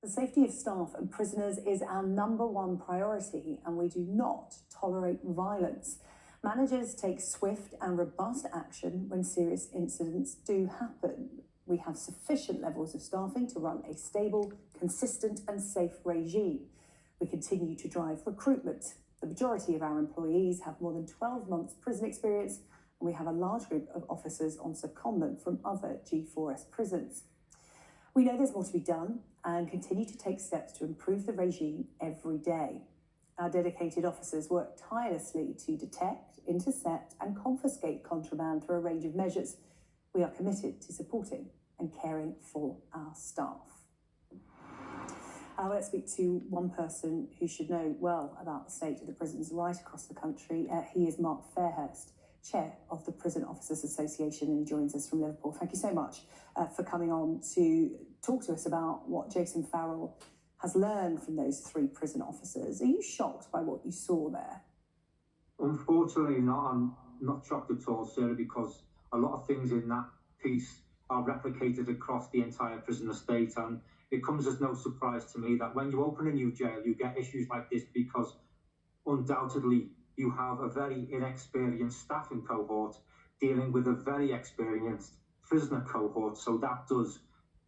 The safety of staff and prisoners is our #1 priority, and we do not tolerate violence. Managers take swift and robust action when serious incidents do happen. We have sufficient levels of staffing to run a stable, consistent and safe regime. We continue to drive recruitment. The majority of our employees have more than 12 months prison experience, and we have a large group of officers on secondment from other G4S prisons. We know there's more to be done and continue to take steps to improve the regime every day. Our dedicated officers work tirelessly to detect, intercept and confiscate contraband through a range of measures. We are committed to supporting and caring for our staff. Let's speak to one person who should know well about the state of the prisons right across the country. He is Mark Fairhurst, Chair of the Prison Officers Association, and he joins us from Liverpool. Thank you so much for coming on to talk to us about what Jason Farrell has learned from those 3 prison officers. Are you shocked by what you saw there? Unfortunately not. I'm not shocked at all, Sarah, because a lot of things in that piece are replicated across the entire prison estate, and it comes as no surprise to me that when you open a new jail, you get issues like this because undoubtedly you have a very inexperienced staffing cohort dealing with a very experienced prisoner cohort, so that does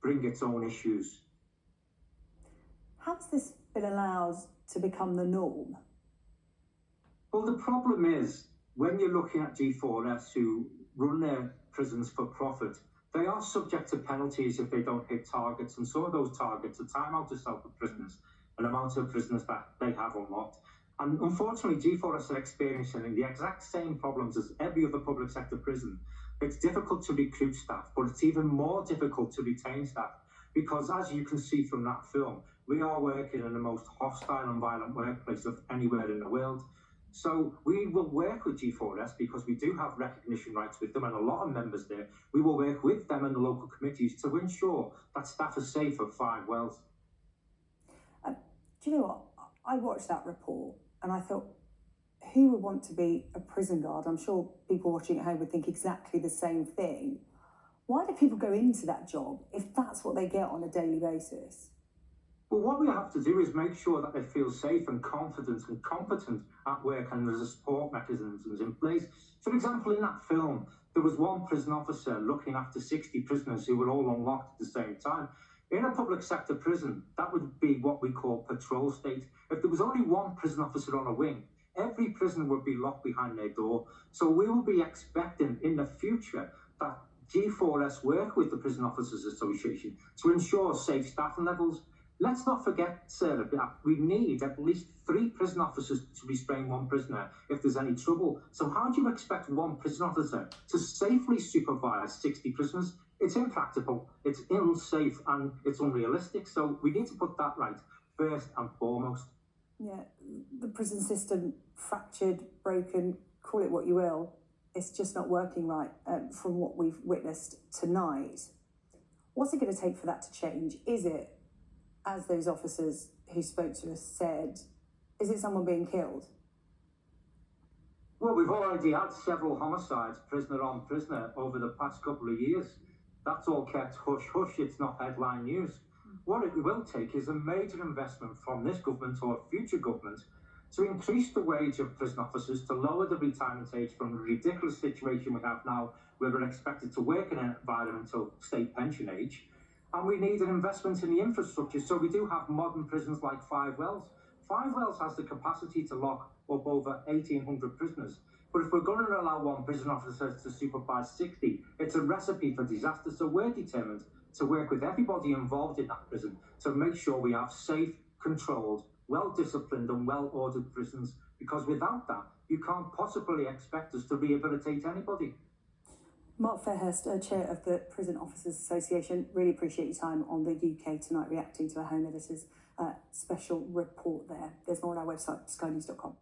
bring its own issues. How has this been allowed to become the norm? Well, the problem is, when you're looking at G4S who run their prisons for profit, they are subject to penalties if they don't hit targets, and some of those targets are time out of cell for prisoners, an amount of prisoners that they have unlocked. And unfortunately, G4S are experiencing the exact same problems as every other public sector prison. It's difficult to recruit staff, but it's even more difficult to retain staff, because as you can see from that film, we are working in the most hostile and violent workplace of anywhere in the world. So we will work with G4S because we do have recognition rights with them and a lot of members there. We will work with them and the local committees to ensure that staff are safe at 5 wells. Do you know what? I watched that report and I thought, who would want to be a prison guard? I'm sure people watching at home would think exactly the same thing. Why do people go into that job if that's what they get on a daily basis? Well, what we have to do is make sure that they feel safe and confident and competent at work, and there's a support mechanisms in place. For example, in that film, there was one prison officer looking after 60 prisoners who were all unlocked at the same time. In a public sector prison, that would be what we call patrol state. If there was only one prison officer on a wing, every prisoner would be locked behind their door. So we will be expecting in the future that G4S work with the Prison Officers Association to ensure safe staffing levels. Let's not forget, Sarah, that we need at least 3 prison officers to restrain 1 prisoner if there's any trouble. So how do you expect 1 prison officer to safely supervise 60 prisoners? It's impractical, it's unsafe, and it's unrealistic. So we need to put that right first and foremost. Yeah, the prison system, fractured, broken, call it what you will, it's just not working right from what we've witnessed tonight. What's it going to take for that to change? Is it, as those officers who spoke to us said, is it someone being killed? Well, we've already had several homicides, prisoner on prisoner, over the past couple of years. That's all kept hush-hush, it's not headline news. What it will take is a major investment from this government or future government to increase the wage of prison officers, to lower the retirement age from the ridiculous situation we have now, where we're expected to work in an environment until state pension age. And we need an investment in the infrastructure, so we do have modern prisons like 5 wells. 5 wells has the capacity to lock up over 1,800 prisoners. But if we're going to allow 1 prison officer to supervise 60, it's a recipe for disaster. So we're determined to work with everybody involved in that prison to make sure we have safe, controlled, well-disciplined and well-ordered prisons, because without that, you can't possibly expect us to rehabilitate anybody. Mark Fairhurst, Chair of the Prison Officers Association, really appreciate your time on the UK Tonight, reacting to our Home Editor's special report there. There's more on our website, skynews.com.